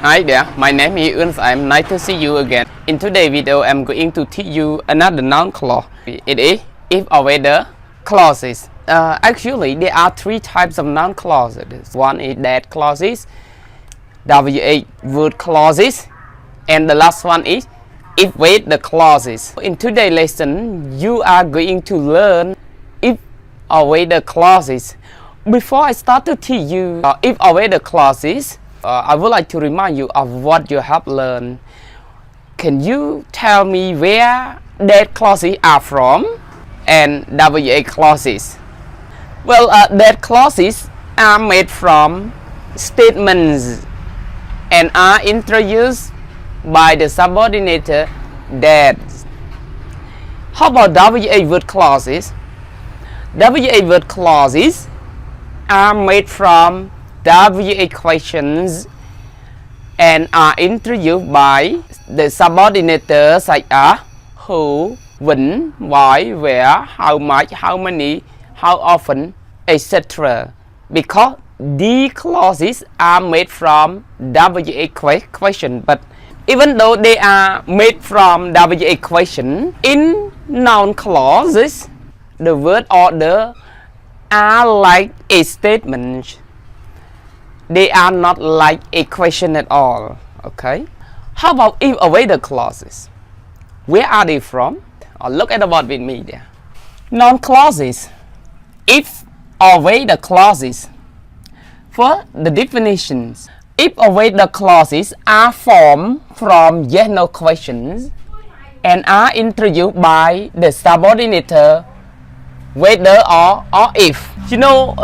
Hi there, my name is Oeun. I'm nice to see you again. In today's video, I'm going to teach you another noun clause. It is if or whether clauses. Actually, there are three types of noun clauses. One is that clauses, W.h-word clauses, and the last one is if with the clauses. In today's lesson, you are going to learn if or whether clauses. Before I start to teach you if or whether clauses, I would like to remind you of what you have learned. Can you tell me where that clauses are from and WH clauses? Well, that clauses are made from statements and are introduced by the subordinate that. How about W.h-word clauses? W.h-word clauses are made from WH questions and are introduced by the subordinate such as who, when, why, where, how much, how many, how often, etc. Because these clauses are made from WH question, but even though they are made from WH question, in noun clauses, the word order are like a statement. They are not like a question at all. Okay. How about if or whether clauses? Where are they from? Look at the word with me there. Noun clauses. If or whether clauses. For the definitions, if or whether clauses are formed from yes/no questions and are introduced by the subordinate whether or if. You know,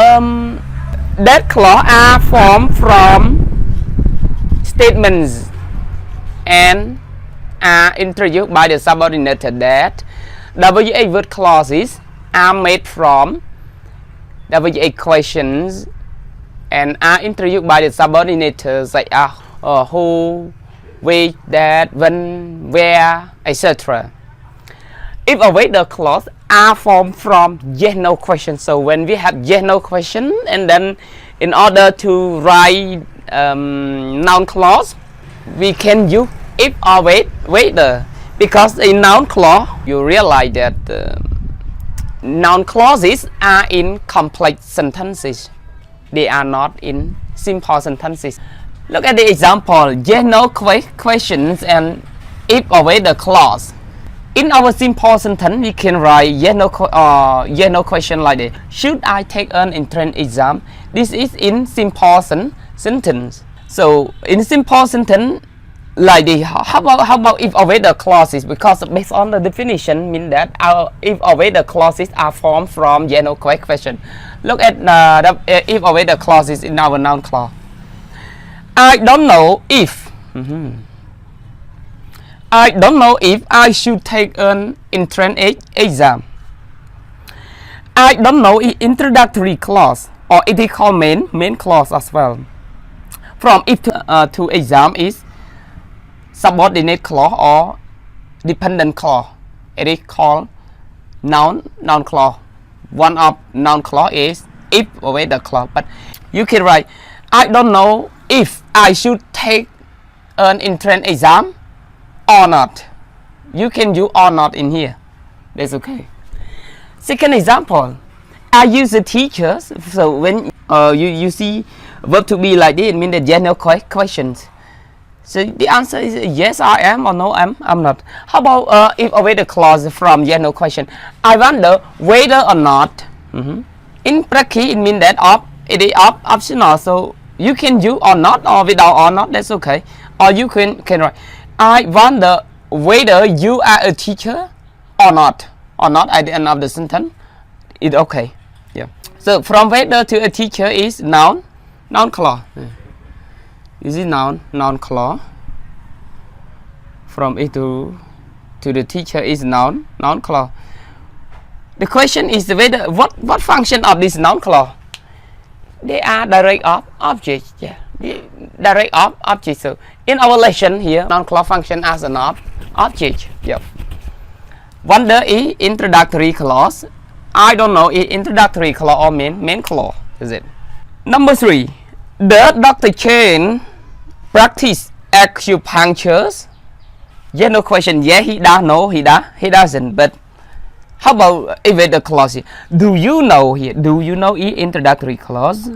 that clause are formed from statements and are introduced by the subordinate that. WH-word clauses are made from WH questions and are introduced by the subordinates like who, which, that, when, where, etc. If or whether clause are formed from yes/no question. So when we have yes/no question, and then in order to write noun clause, we can use if or whether. Because in noun clause, you realize that noun clauses are in complex sentences. They are not in simple sentences. Look at the example: yes/no questions and if or whether clause. In our simple sentence, we can write yes/no question like this. Should I take an entrance exam? This is in simple sentence. So in simple sentence like this, how about if or whether clauses? Because based on the definition, mean that our if or whether clauses are formed from yes/no question. Look at the if or whether clauses in our noun clause. I don't know if. I don't know if I should take an entrance exam. I don't know if introductory clause, or it is called main clause as well. From if to exam is subordinate clause or dependent clause. It is called noun clause. One of noun clause is if or whether clause. But you can write I don't know if I should take an entrance exam or not. You can use or not in here. That's okay. Second example, I use the teachers. So when you see verb to be like this, it means that yes/no questions. So the answer is yes I am or no I'm not. How about if or whether clause from yes/no question? I wonder whether or not. In practice, it means that it is optional. So you can use or not or without or not. That's okay. Or you can write I wonder whether you are a teacher or not at the end of the sentence. It's okay. Yeah. So from whether to a teacher is noun clause. This is noun clause. From it to the teacher is noun clause. The question is whether what function of this noun clause? They are direct objects. Yeah. Direct object. So in our lesson here, noun clause function as an object. Yep. Wonder is introductory clause. I don't know is introductory clause or main clause. Is it? Number 3. The Dr. Chen practice acupunctures? Yeah, no question. Yeah, he does. No, he doesn't. But how about evade the clause? Do you know here? Do you know introductory clause?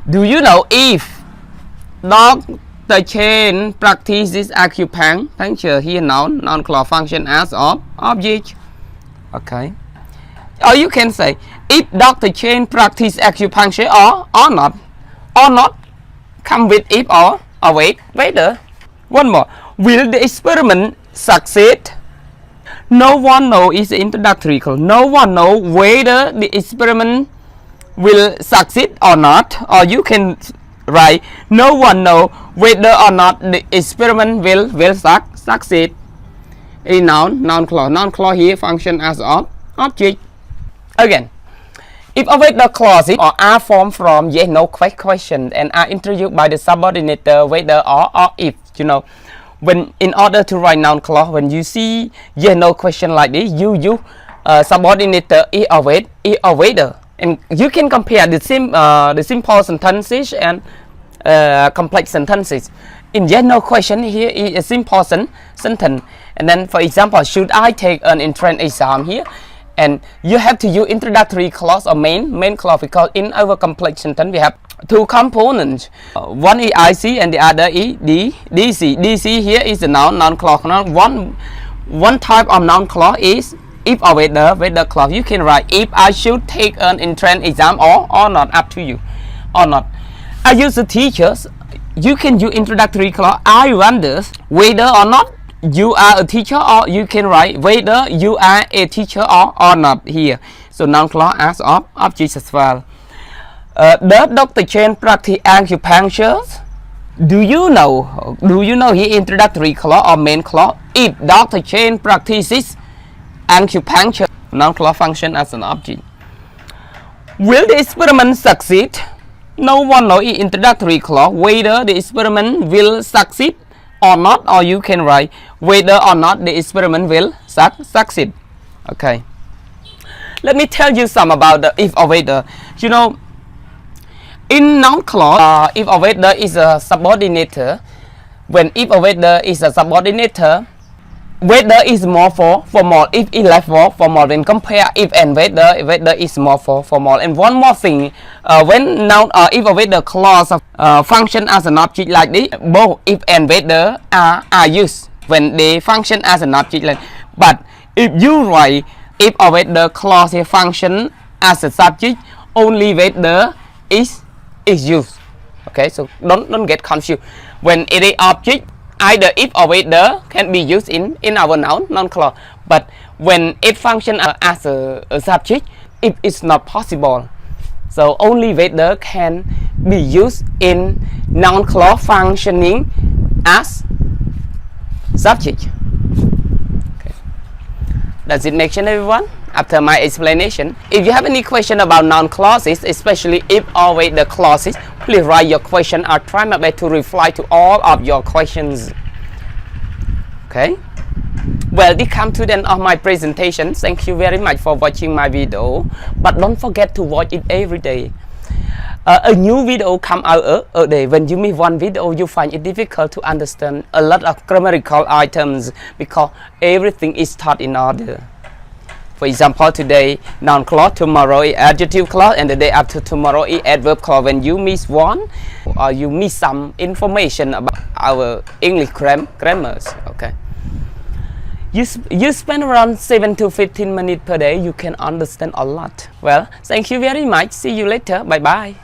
Do you know if Dr. Chen practices acupuncture? Here noun clause function as object. Okay. Or you can say if Dr. Chen practice acupuncture or not. Come with if or wait. One more. Will the experiment succeed? No one knows is introductory clause. No one knows whether the experiment will succeed or not. Or you can write no one knows whether or not the experiment will succeed. A noun clause. Noun clause here function as object. Again, if await the clauses or are formed from yes no question and are introduced by the subordinate whether or if, you know, when in order to write noun clause, when you see yes no question like this, you subordinate is await, and you can compare the simple sentences and complex sentences. In yes no question, here is a simple sentence, and then for example, should I take an entrance exam here? And you have to use introductory clause or main clause, because in our complex sentence we have two components. One is IC and the other is DC. DC here is the noun clause. One type of noun clause is if or with the clause. You can write if I should take an entrance exam or not, up to you, or not. I use the teachers. You can use introductory clause. I wonder whether or not you are a teacher, or you can write whether you are a teacher or not here. So noun clause as object as well. Does Dr. Chen practice acupuncture? Do you know here introductory clause or main clause? If Dr. Chen practices acupuncture, noun clause function as an object. Will the experiment succeed? No one knows introductory clause whether the experiment will succeed or not, or you can write whether or not the experiment will succeed. Okay, let me tell you some about the if or whether. You know, in noun clause, if or whether is a subordinator. When if or whether is a subordinator, whether is more for more. If is less for more, then compare if and whether is more for more. And one more thing, when noun if or whether clause function as an object like this, both if and whether are used when they function as an object. But if you write if or whether clause here function as a subject, only whether is used. Okay, so don't get confused. When it is object, either if or whether can be used in our noun clause. But when it function as a subject, it is not possible. So only whether can be used in noun clause functioning as subject. Okay. Does it make sense, everyone? After my explanation, if you have any question about noun clauses, especially if or whether clauses, please write your question. I'll try my best to reply to all of your questions. Okay. Well, this comes to the end of my presentation. Thank you very much for watching my video, but don't forget to watch it every day. A new video come out a day. When you miss one video, you find it difficult to understand a lot of grammatical items, because everything is taught in order. For example, today noun clause, tomorrow is adjective clause, and the day after tomorrow is adverb clause. When you miss one, or you miss some information about our English grammars, okay, you spend around 7 to 15 minutes per day, you can understand a lot. Well, thank you very much. See you later. Bye bye.